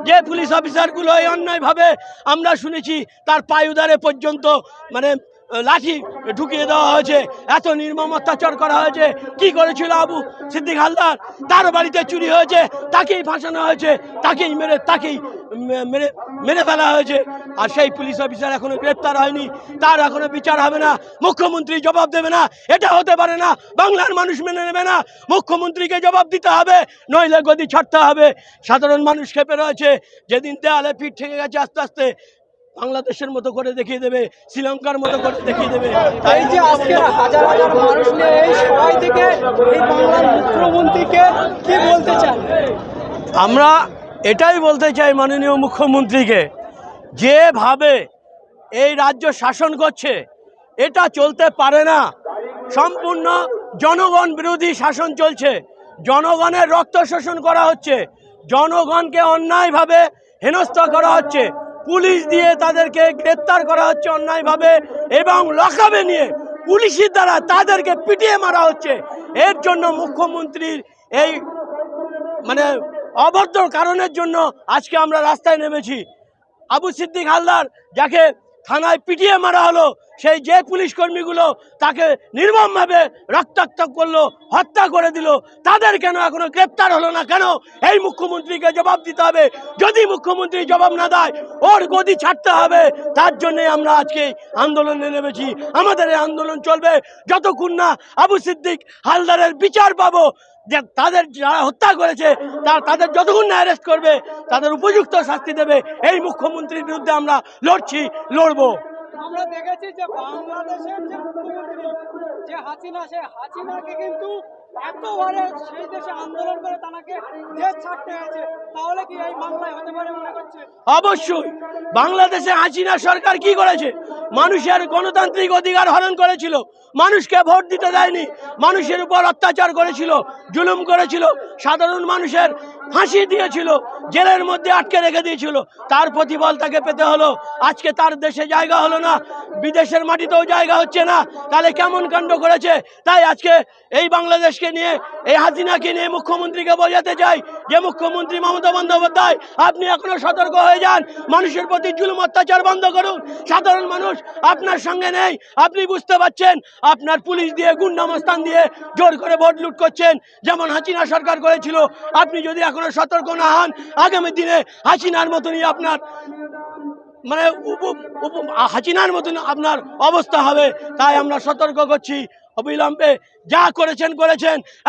যে পুলিশ অফিসারগুলো এই অন্যায়ভাবে আমরা শুনেছি তার পায়ুদারে পর্যন্ত মানে লাঠি ঢুকিয়ে দেওয়া হয়েছে, এত নির্মম অত্যাচার করা হয়েছে। কি করেছিল আবু সিদ্দিক হালদার? তার বাড়িতে চুরি হয়েছে, তাকেই ফাঁসানো হয়েছে, তাকেই মেরে ফেলা হয়েছে। আর সেই পুলিশ অফিসার এখনো গ্রেপ্তার হয়নি, তার এখনো বিচার হবে না, মুখ্যমন্ত্রী জবাব দেবে না। এটা হতে পারে না, বাংলার মানুষ মেনে নেবে না। মুখ্যমন্ত্রীকে জবাব দিতে হবে, নইলে গদি ছাড়তে হবে। সাধারণ মানুষ খেপে রয়েছে। যেদিন দেয়ালে পিঠ ঠেকে গেছে, আস্তে আস্তে বাংলাদেশের মতো করে দেখিয়ে দেবে, শ্রীলঙ্কার মতো করে দেখিয়ে দেবে। তাই যে আজকে হাজার হাজার মানুষ নিয়ে এই সবাই থেকে এই বাংলার মুখ্যমন্ত্রীকে কি বলতে চান? আমরা এটাই বলতে চাই মাননীয় মুখ্যমন্ত্রীকে, যেভাবে এই রাজ্য শাসন করছে এটা চলতে পারে না। সম্পূর্ণ জনগণ বিরোধী শাসন চলছে, জনগণের রক্ত শোষণ করা হচ্ছে, জনগণকে অন্যায়ভাবে হেনস্থা করা হচ্ছে, পুলিশ দিয়ে তাদেরকে গ্রেপ্তার করা হচ্ছে অন্যায়ভাবে, এবং লকআপে নিয়ে পুলিশের দ্বারা তাদেরকে পিটিয়ে মারা হচ্ছে। এর জন্য মুখ্যমন্ত্রীর এই মানে অভদ্র কারণের জন্য আজকে আমরা রাস্তায় নেমেছি। আবু সিদ্দিক হালদার যাকে থানায় পিটিয়ে মারা হলো, সেই যে পুলিশ কর্মীগুলো তাকে নির্মমভাবে রক্তাক্ত করলো, হত্যা করে দিল, তাদের কেন এখনো গ্রেপ্তার হলো না? কেন? এই মুখ্যমন্ত্রীকে জবাব দিতে হবে। যদি মুখ্যমন্ত্রী জবাব না দেয়, ওর গদি ছাড়তে হবে। তার জন্যে আমরা আজকে আন্দোলনে নেমেছি। আমাদের এই আন্দোলন চলবে যতক্ষণ না আবু সিদ্দিক হালদারের বিচার পাবো। যে তাদের যারা হত্যা করেছে তাদের যতক্ষণ না অ্যারেস্ট করবে, তাদের উপযুক্ত শাস্তি দেবে। এই মুখ্যমন্ত্রীর বিরুদ্ধে আমরা লড়বো। আমরা দেখেছি যে বাংলাদেশের যে মুখ্যমন্ত্রী যে হাসিনা, সে হাসিনাকে কিন্তু এতবারে সেই দেশে আন্দোলন করে তাকে দেশ ছাড়তে হয়েছে। তাহলে কি এই বাংলায় হতে পারে মনে করছে? অবশ্যই। বাংলাদেশে হাসিনা সরকার কি করেছে? মানুষের গণতান্ত্রিক অধিকার হরণ করেছিল, মানুষকে ভোট দিতে দেয়নি, মানুষের উপর অত্যাচার করেছিল, জুলুম করেছিল, সাধারণ মানুষের ফাঁসি দিয়েছিল, জেলের মধ্যে আটকে রেখে দিয়েছিল। তার প্রতিফল তাকে পেতে হলো। আজকে তার দেশে জায়গা হলো না, বিদেশের মাটিতেও জায়গা হচ্ছে না। তাহলে কেমন কাণ্ড করেছে? তাই আজকে এই বাংলাদেশকে নিয়ে, এই হাসিনাকে নিয়ে মুখ্যমন্ত্রীকে বোঝাতে চাই যে মুখ্যমন্ত্রী মমতা বন্দ্যোপাধ্যায়, আপনি এখনো সতর্ক হয়ে যান, মানুষের প্রতি জুলুম অত্যাচার বন্ধ করুন। সাধারণ মানুষ আপনার সঙ্গে নেই, আপনি বুঝতে পারছেন। আপনার পুলিশ দিয়ে, গুন্ডামস্তান দিয়ে জোর করে ভোট লুট করছেন, যেমন হাসিনা সরকার করেছিল। আপনি যদি এখনো সতর্ক না হন, আগামী দিনে হাসিনার মতনই আপনার মানে হাসিনার মতন আপনার অবস্থা হবে। তাই আমরা সতর্ক করছি, অবিলম্বে যা করেছেন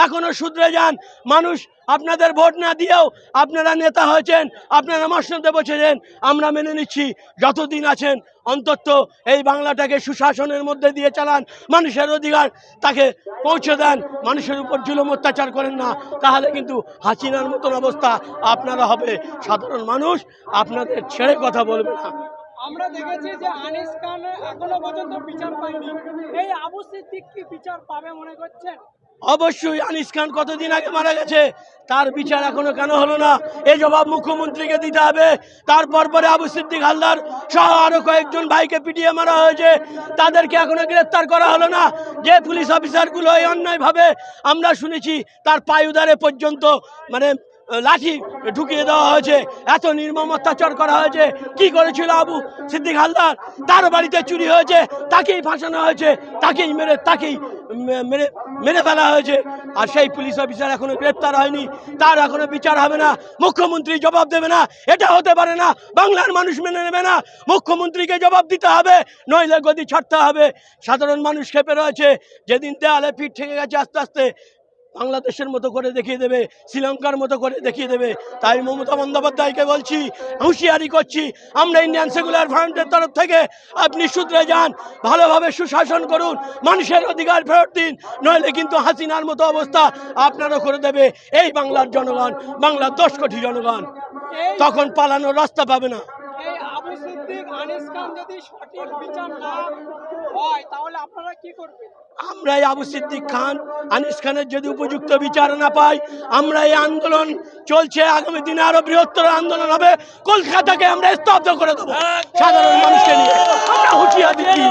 এখনো শুধরে যান। মানুষ আপনাদের ভোট না দিয়েও আপনারা নেতা হয়েছেন, আপনারা মসনদে বসেছেন, আমরা মেনে নিচ্ছি। যতদিন আছেন অন্তত এই বাংলাটাকে সুশাসনের মধ্যে দিয়ে চালান, মানুষের অধিকার তাকে পৌঁছে দেন, মানুষের উপর জুলুম অত্যাচার করেন না। তাহলে কিন্তু হাসিনার মতন অবস্থা আপনারা হবে। সাধারণ মানুষ আপনাদের ছেড়ে কথা বলবে না। আমরা দেখেছি যে আনিস খান এখনো পর্যন্ত বিচার পায়নি, এই আবু সিদ্দিক কি বিচার পাবে মনে করছেন? অবশ্যই। আনিস খান কতদিন আগে মারা গেছে, তার বিচার এখনো কেন হলো না? এই জবাব মুখ্যমন্ত্রীকে দিতে হবে। তারপর আবু সিদ্দিক হালদার সহ আরো কয়েকজন ভাইকে পিটিয়ে মারা হয়েছে, তাদেরকে এখনো গ্রেপ্তার করা হলো না। যে পুলিশ অফিসারগুলো এই অন্যায়ভাবে আমরা শুনেছি তার পায়ুদারে পর্যন্ত মানে লাঠি ঢুকিয়ে দেওয়া হয়েছে, এত নির্মম অত্যাচার করা হয়েছে। কি করেছিল আবু সিদ্দিক হালদার? তার বাড়িতে চুরি হয়েছে, তাকেই ফাঁসানো হয়েছে, তাকেই মেরে ফেলা হয়েছে। আর সেই পুলিশ অফিসার এখনো গ্রেপ্তার হয়নি, তার এখনো বিচার হবে না, মুখ্যমন্ত্রী জবাব দেবে না। এটা হতে পারে না, বাংলার মানুষ মেনে নেবে না। মুখ্যমন্ত্রীকে জবাব দিতে হবে, নইলে গদি ছাড়তে হবে। সাধারণ মানুষ খেপে রয়েছে। যেদিন দেয়ালে পিঠ ঠেকে গেছে, আস্তে আস্তে বাংলাদেশের মতো করে দেখিয়ে দেবে, শ্রীলঙ্কার মতো করে দেখিয়ে দেবে। তাই মমতা বন্দ্যোপাধ্যায়কে বলছি, হুঁশিয়ারি করছি, আমরা ইন্ডিয়ান সেকুলার ফ্রন্টের তরফ থেকে আপনি শুধরে যান, ভালোভাবে সুশাসন করুন, মানুষের অধিকার ফেরত দিন, নইলে কিন্তু হাসিনার মতো অবস্থা আপনারও করে দেবে এই বাংলার জনগণ, বাংলার 10 কোটি জনগণ। তখন পালানোর রাস্তা পাবে না। এই আবু সিদ্দিক, আনিস খান যদি সঠিক বিচার না হয় তাহলে আপনারা কি করবেন? আমরা এই আবু সিদ্দিক খান, আনিস খানের যদি উপযুক্ত বিচার না পাই, আমরা এই আন্দোলন চলছে, আগামী দিনে আরো বৃহত্তর আন্দোলন হবে। কলকাতাকে আমরা স্তব্ধ করে দেবো। সাধারণ মানুষকে নিয়ে আমরা হুঁশিয়ারি দিচ্ছি।